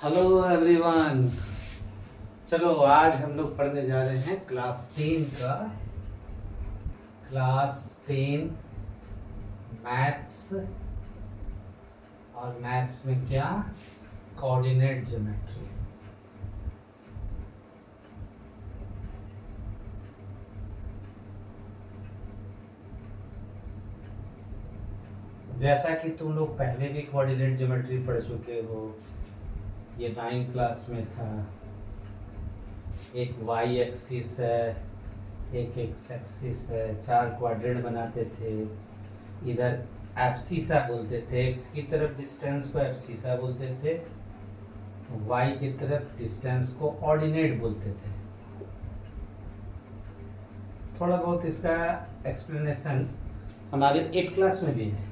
Hello everyone. चलो आज हम लोग पढ़ने जा रहे हैं क्लास 10 मैथ्स। और मैथ्स में क्या, कोऑर्डिनेट ज्योमेट्री। जैसा कि तुम लोग पहले भी कोऑर्डिनेट ज्योमेट्री पढ़ चुके हो, ये 9 क्लास में था। एक वाई एक्सिस है, एक एक्स एक्सिस है, 4 क्वाड्रेंट बनाते थे। इधर एब्सिसा बोलते थे, एक्स की तरफ डिस्टेंस को एब्सिसा बोलते थे, वाई की तरफ डिस्टेंस को ऑर्डिनेट बोलते थे। थोड़ा बहुत इसका एक्सप्लेनेशन हमारे 8 क्लास में भी है।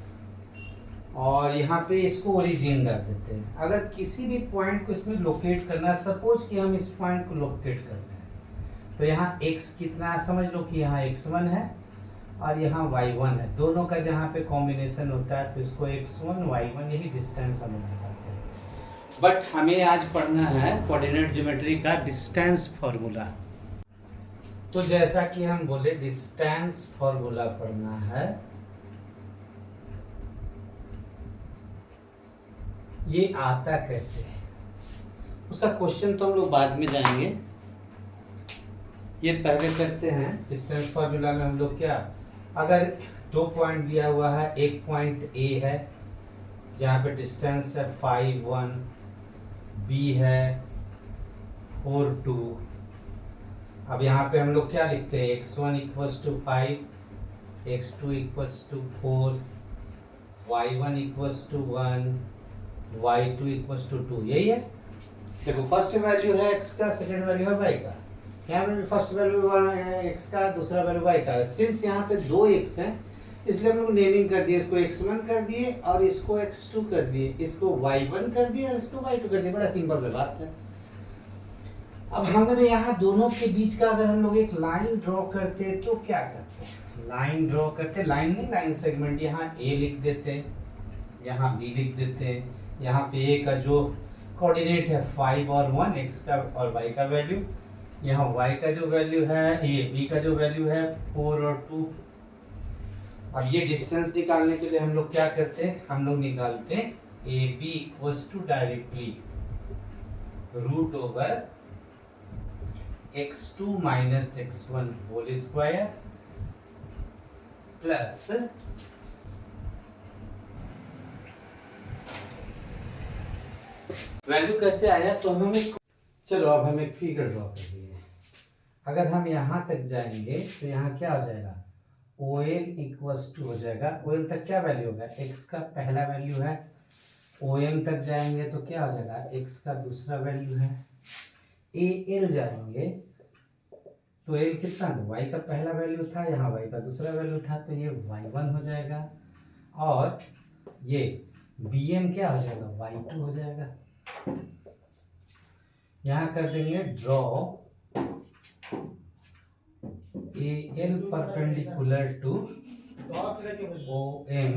और यहाँ पे इसको ओरिजिन डाल देते हैं। अगर किसी भी पॉइंट को इसमें लोकेट करना है, सपोज कि हम इस पॉइंट को लोकेट कर रहे हैं, तो यहाँ x कितना है, समझ लो कि यहाँ x1 है और यहाँ y1 है। दोनों का जहाँ पे कॉम्बिनेशन होता है तो इसको x1 y1 यही डिस्टेंस हम निकालते हैं। बट हमें आज पढ़ना है कोऑर्डिनेट ज्योमेट्री का डिस्टेंस फॉर्मूला। तो जैसा कि हम बोले डिस्टेंस फॉर्मूला पढ़ना है, ये आता कैसे है उसका क्वेश्चन तो हम लोग बाद में जाएंगे। ये पहले करते हैं डिस्टेंस फार्मूला में हम लोग क्या, अगर 2 पॉइंट दिया हुआ है, एक पॉइंट A है जहाँ पे डिस्टेंस है 5 1, B है 4 2। अब यहाँ पे हम लोग क्या लिखते हैं, x1 equals to 5, x2 equals to 4, y1 equals to 1, y2 equals to 2। यही है। देखो फर्स्ट वैल्यू है x का, सेकंड वैल्यू है y का। यहाँ पे भी फर्स्ट वैल्यू है x का, दूसरा वैल्यू y का। सिंस यहाँ पे 2 x हैं, इसलिए हम लोग नेमिंग कर दिए, इसको x1 कर दिए और इसको x2 कर दिए, इसको y1 कर दिए और इसको y2 कर दिए। बड़ा सिंपल सा बात है। अब हमें यहाँ दोनों के बीच का अगर हम लोग एक लाइन ड्रॉ करते तो क्या करते हैं, लाइन ड्रॉ करते, लाइन नहीं लाइन सेगमेंट। यहाँ a लिख देते, यहाँ b लिख देते, यहाँ पे a का जो कोऑर्डिनेट है 5 और 1, x का और y का वैल्यू, यहाँ y का जो वैल्यू है, ये b का जो वैल्यू है 4 और 2। अब ये डिस्टेंस निकालने के लिए हम लोग क्या करते हैं, हम लोग निकालते हैं AB equals to directly root over x2 minus x1 whole square plus value कैसे आया, तो हमें चलो अब हम एक फिगर ड्रॉ कर दिए। अगर हम यहाँ तक जाएंगे तो यहाँ क्या हो जाएगा, OL इक्वल्स टू हो जाएगा, OL तक क्या वैल्यू होगा, x का पहला वैल्यू है। OM तक जाएंगे तो क्या हो जाएगा, x का दूसरा वैल्यू है। AL जाएंगे तो L कितना था, y का पहला वैल्यू था, यहाँ y का दूसरा वैल्यू था, तो ये y1 हो जाएगा। और ये BM क्या हो जाएगा, y2 हो जाएगा। यहाँ कर देंगे draw AL perpendicular to OM,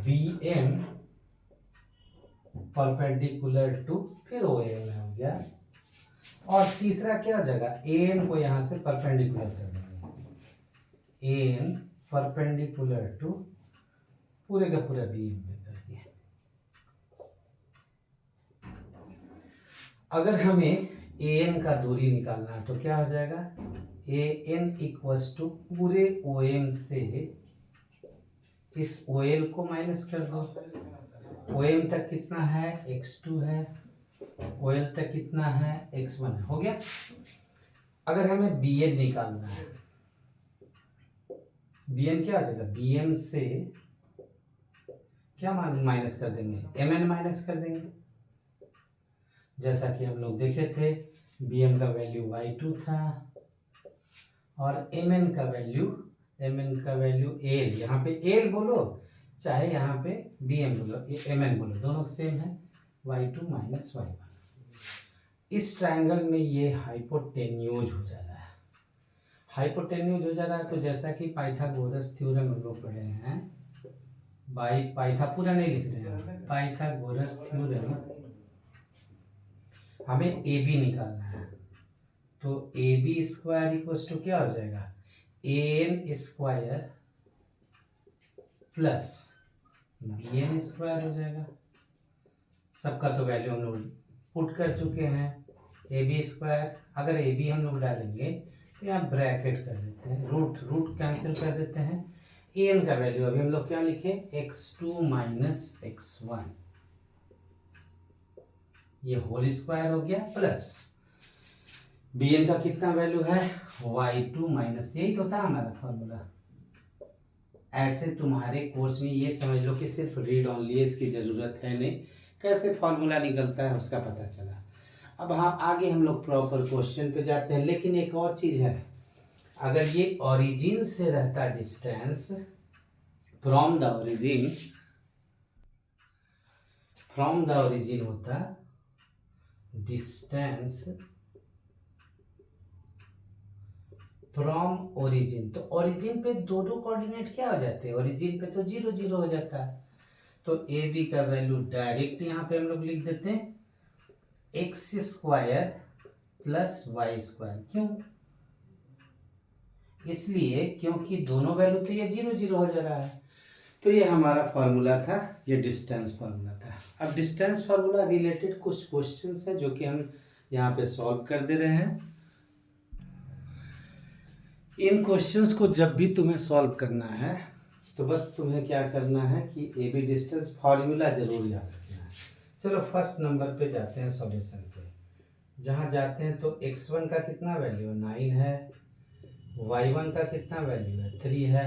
BM perpendicular to, फिर OM हो गया। और तीसरा क्या हो जाएगा, AN को यहाँ से परपेंडिकुलर कर देंगे, AN परपेंडिकुलर टू पूरे का पूरा BM पे कर दिया। अगर हमें AN का दूरी निकालना है तो क्या हो जाएगा, AN इक्वल्स टू पूरे OM से इस OL को माइनस कर दो। OM तक कितना है, x2 है, OL तक कितना है, x1 है, हो गया। अगर हमें BN निकालना है, BN क्या हो जाएगा, BM से क्या माइनस कर देंगे, MN माइनस कर देंगे। जैसा कि हम लोग देखे थे, BM का वैल्यू y2 था और MN का वैल्यू L, यहाँ पे L बोलो चाहे यहाँ पे BM बोलो, MN बोलो, दोनों सेम है, y2 माइनस y1। इस ट्रायंगल में ये हाइपोटेन्यूज हो जा रहा है। हाइपोटेन्यूज हो जा रहा है तो जैसा कि पाइथागोरस थ्योरम हम लोग पढ़े हैं, बाई पाइथा पूरा नहीं लिख रहे हैं, पाइथागोरस थ्योरम, हमें ए बी निकालना है। तो ए बी स्क्वायर इक्वल्स टू क्या हो जाएगा, a n square plus b n square हो जाएगा। सबका तो वैल्यू हम लोग पुट कर चुके हैं। ए बी स्क्वायर, अगर ए बी हम लोग डालेंगे तो यहाँ ब्रैकेट कर देते हैं, रूट रूट कैंसिल कर देते हैं। ए एन का वैल्यू अभी हम लोग क्या लिखे, x2 माइनस x1, ये होल स्क्वायर हो गया, प्लस बी एन का कितना वैल्यू है, y2 माइनस, यही तो था हमारा फॉर्मूला। ऐसे तुम्हारे कोर्स में ये समझ लो कि सिर्फ रीड ऑनली है, इसकी ज़रूरत है नहीं, कैसे फॉर्मूला निकलता है उसका पता चला। अब हाँ, आगे हम लोग प्रॉपर क्वेश्चन पे जाते हैं। लेकिन एक और चीज़ है, अगर ये ओरिजिन से रहता डिस्टेंस, फ्रॉम द ओरिजिन होता डिस्टेंस फ्रॉम ओरिजिन, तो ओरिजिन पे दो कोऑर्डिनेट क्या हो जाते हैं, ओरिजिन पे तो 0 0 हो जाता है। तो ए बी का वैल्यू डायरेक्ट यहाँ पे हम लोग लिख देते हैं x square plus y square. क्यों, इसलिए क्योंकि दोनों वैल्यू तो ये 0 0 हो जा रहा है। तो ये हमारा फॉर्मूला था, ये डिस्टेंस फार्मूला था। अब डिस्टेंस फार्मूला रिलेटेड कुछ क्वेश्चंस हैं जो कि हम यहाँ पे सॉल्व कर दे रहे हैं। इन क्वेश्चंस को जब भी तुम्हें सॉल्व करना है तो बस तुम्हें क्या करना है कि ए बी डिस्टेंस फार्मूला जरूर याद रखना है। चलो फर्स्ट नंबर पे जाते हैं सॉल्यूशन पे। जहाँ जाते हैं तो x1 का कितना वैल्यू है, 9 है, y1 का कितना वैल्यू है, 3 है,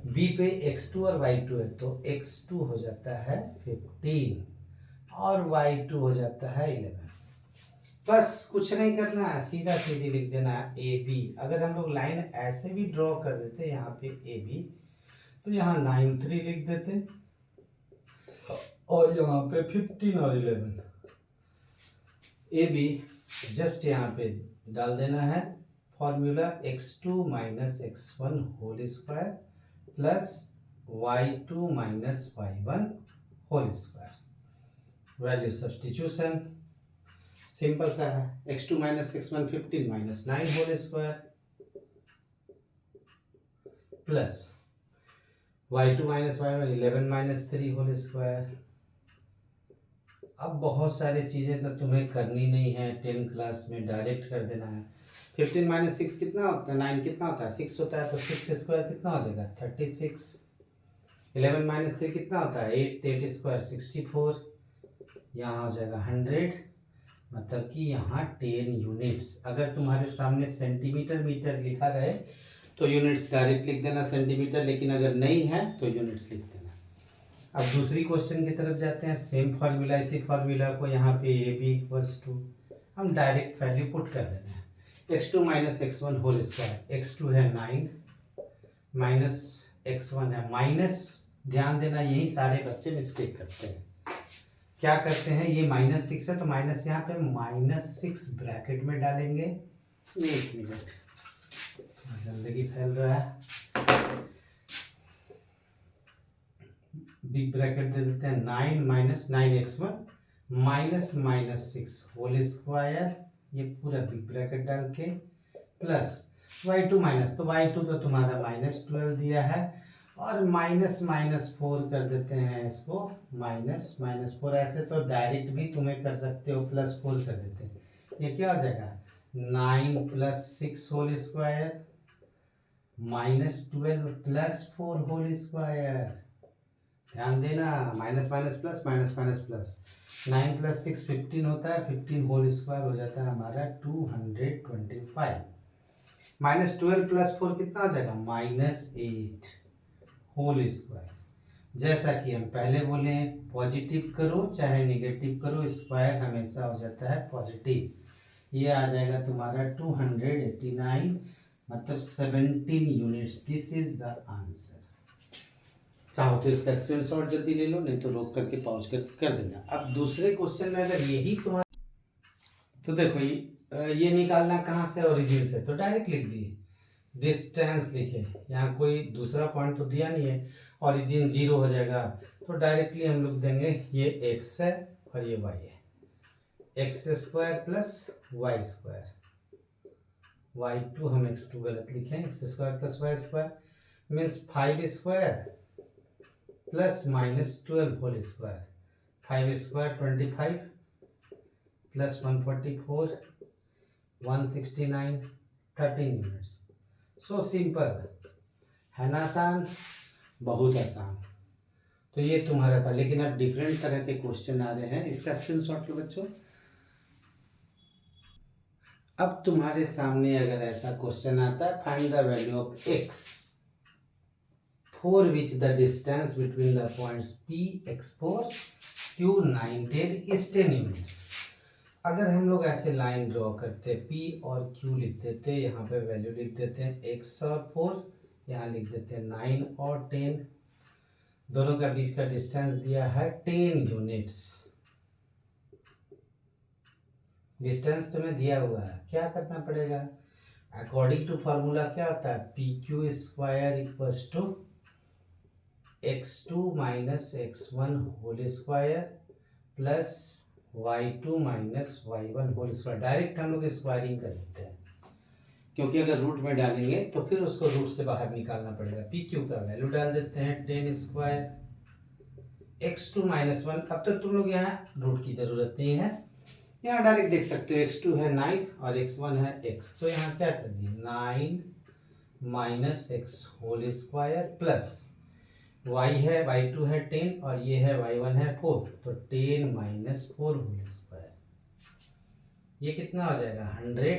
b पे x2 और y2 है, तो x2 हो जाता है 15 और y2 हो जाता है 11। बस कुछ नहीं करना है, सीधा सीधी लिख देना है ए बी। अगर हम लोग लाइन ऐसे भी ड्रॉ कर देते यहाँ पे ए बी, तो यहाँ 9 3 लिख देते और यहाँ पे 15 और 11। ए बी जस्ट यहाँ पे डाल देना है formula x2 minus x1 whole square plus y2 minus y1 whole square. Value substitution simple सा है, x2 minus x1 15 minus 9 whole square plus y2 minus y1 11 minus 3 whole square. अब बहुत सारी चीज़ें तो तुम्हें करनी नहीं है, 10 क्लास में डायरेक्ट कर देना है। 15 माइनस 6 कितना होता है, 9 कितना होता है, 6 होता है, तो 6 स्क्वायर कितना हो जाएगा 36। 11 माइनस 3 कितना होता है 8, 8 स्क्वायर 64, यहाँ हो जाएगा 100, मतलब कि यहाँ 10 यूनिट्स। अगर तुम्हारे सामने सेंटीमीटर मीटर लिखा रहे तो यूनिट्स डायरेक्ट लिख देना सेंटीमीटर, लेकिन अगर नहीं है तो यूनिट्स लिख देना। अब दूसरी क्वेश्चन की तरफ जाते हैं। सेम फार्मूला, इसी फार्मूला को यहाँ पे ए बी इक्वल्स टू हम डायरेक्ट वैल्यू पुट कर देना है x2 minus x1 whole square. x2 है 9 माइनस x1 है माइनस, ध्यान देना यही सारे बच्चे मिस्टेक करते हैं। क्या करते हैं, ये माइनस 6 है तो माइनस यहाँ पे माइनस 6 ब्रैकेट में डालेंगे। एक मिनट, गंदगी फैल रहा है, बिग ब्रैकेट दे देते हैं 9 minus 9x1 minus minus 6 whole square, ये पूरा बिग ब्रैकेट डाल के प्लस y2 माइनस, तो y2 तो तुम्हारा माइनस 12 दिया है और माइनस माइनस 4 कर देते हैं इसको माइनस माइनस 4। ऐसे तो डायरेक्ट भी तुम्हें कर सकते हो, प्लस 4 कर देते हैं, ये क्या हो जाएगा 9 plus 6 whole square minus 12 plus 4 whole square. ध्यान देना, minus minus plus minus minus plus, 9 plus 6 15 होता है, 15 होल स्क्वायर हो जाता है हमारा 225, माइनस 12 प्लस 4 कितना हो जाएगा माइनस 8 होल स्क्वायर। जैसा कि हम पहले बोले, पॉजिटिव करो चाहे नेगेटिव करो, स्क्वायर हमेशा हो जाता है पॉजिटिव। ये आ जाएगा तुम्हारा 289, मतलब 17 units. This is the answer. चाहो तो इसका स्क्रीनशॉट जल्दी ले लो, नहीं तो रोक करके पॉज कर देना। अब दूसरे क्वेश्चन में अगर यही तुम्हारा, तो देखो ये निकालना कहाँ से, ओरिजिन से, तो डायरेक्ट लिख दिए डिस्टेंस लिखे, यहाँ कोई दूसरा पॉइंट तो दिया नहीं है। ओरिजिन 0 हो जाएगा, तो डायरेक्टली हम लोग देंगे ये x है और ये y है, x square plus y square, y2 हम x2 गलत लिखे हैं, x square plus y square means 5 square plus -12 whole square, 5 square 25 plus 144 169 13 units. So simple है ना, आसान, बहुत आसान। तो ये तुम्हारा था, लेकिन अब डिफरेंट तरह के क्वेश्चन आ रहे हैं, इसका स्क्रीनशॉट लो बच्चों। अब तुम्हारे सामने अगर ऐसा क्वेश्चन आता है, find the value of x for which the distance between the points p x4 q 9 10 is 10 units. अगर हम लोग ऐसे लाइन ड्रॉ करते, p और q लिख देते, यहाँ पे वैल्यू लिख देते हैं x और 4, यहाँ लिख देते हैं 9 और 10, दोनों का बीच का डिस्टेंस दिया है 10 यूनिट्स। डिस्टेंस तुम्हें दिया हुआ है, क्या करना पड़ेगा, अकॉर्डिंग टू फार्मूला क्या होता है, P Q square equals to x2 minus x1 whole square plus y2 minus y1 whole square. Direct हम लोग स्क्वायरिंग कर लेते हैं, क्योंकि अगर रूट में डालेंगे तो फिर उसको रूट से बाहर निकालना पड़ेगा। पी क्यू का वैल्यू डाल देते हैं 10 स्क्वायर x2 माइनस 1। अब तो तुम लोग यहाँ रूट की जरूरत नहीं है, यहाँ डायरेक्ट देख सकते हो, x2 है 9 और x1 है x, तो यहाँ क्या कर दिए 9 minus x whole square plus y है y2 है 10 और ये है y1 है 4, तो 10 माइनस 4 होल स्क्वायर, ये कितना हो जाएगा 100।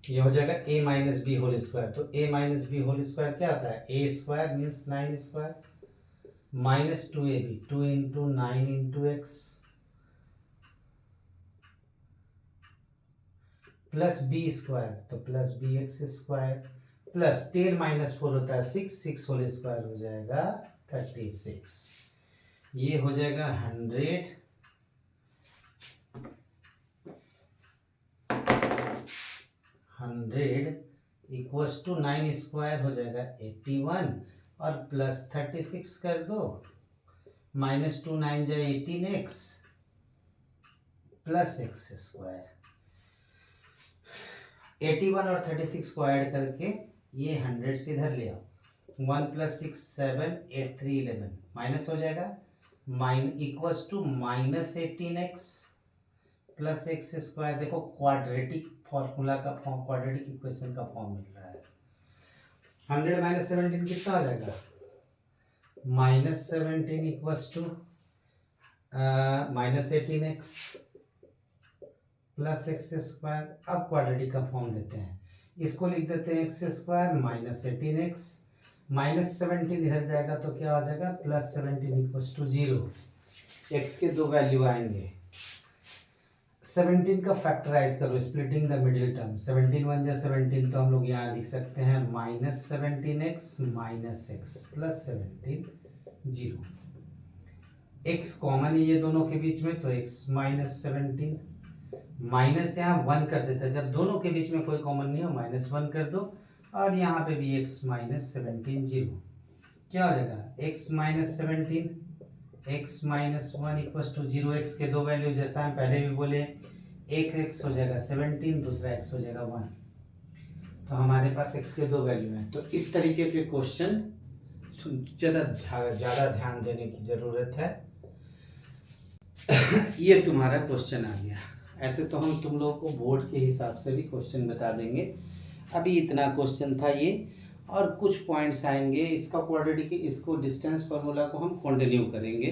ये हो जाएगा a minus b whole square, तो a minus b whole square क्या होता है, a square means 9 square minus 2ab 2 into 9 into x plus b square, तो plus b x square plus 10 minus 4 होता है 6, 6 होल स्क्वायर हो जाएगा 36, ये हो जाएगा 100 इक्वल्स टू 9 स्क्वायर हो जाएगा 81 और प्लस 36 कर दो, माइनस 2 9 जाए 18x प्लस एक्स स्क्वायर, 81 और 36 को ऐड करके ये 100 से इधर ले आओ, 1 प्लस 6 7 8 3 11 माइनस हो जाएगा, equals to minus 18x plus x square. देखो क्वाड्रेटिक फॉर्मूला का फॉर्म, क्वाड्रेटिक इक्वेशन का फॉर्म मिल रहा है। 100 माइनस 17 कितना हो जाएगा, minus 17 equals to minus 18x plus x square. अब क्वाड्रेटिक का फॉर्म देते हैं, इसको लिख देते हैं x square minus 18x minus 17 इधर जाएगा तो क्या हो जाएगा प्लस 17 इक्वल्स टू 0। एक्स के दो वैल्यू आएंगे, 17 का फैक्टराइज करो, स्प्लिटिंग द मिडिल टर्म, 17 1 जा 17, तो हम लोग यहाँ लिख सकते हैं minus 17x minus x plus 17 0। x common है ये दोनों के बीच में, तो x माइनस 17 माइनस यहाँ 1 कर देता है, जब दोनों के बीच में कोई कॉमन नहीं हो माइनस 1 कर दो, और यहाँ पे भी x माइनस 17 0, क्या हो जाएगा x minus 17 x minus 1 equals to 0। x के दो वैल्यू जैसा हम पहले भी बोले, एक x हो जाएगा 17, दूसरा x हो जाएगा 1, तो हमारे पास x के दो वैल्यू हैं। तो इस तरीके के क्वेश्चन ज़्यादा ध्यान देने की ज़रूरत है। ये तुम्हारा क्वेश्चन आ गया। ऐसे तो हम तुम लोगों को बोर्ड के हिसाब से भी क्वेश्चन बता देंगे, अभी इतना क्वेश्चन था ये, और कुछ पॉइंट्स आएंगे, इसका क्वाड्रेटिक, इसको डिस्टेंस फार्मूला को हम कंटिन्यू करेंगे।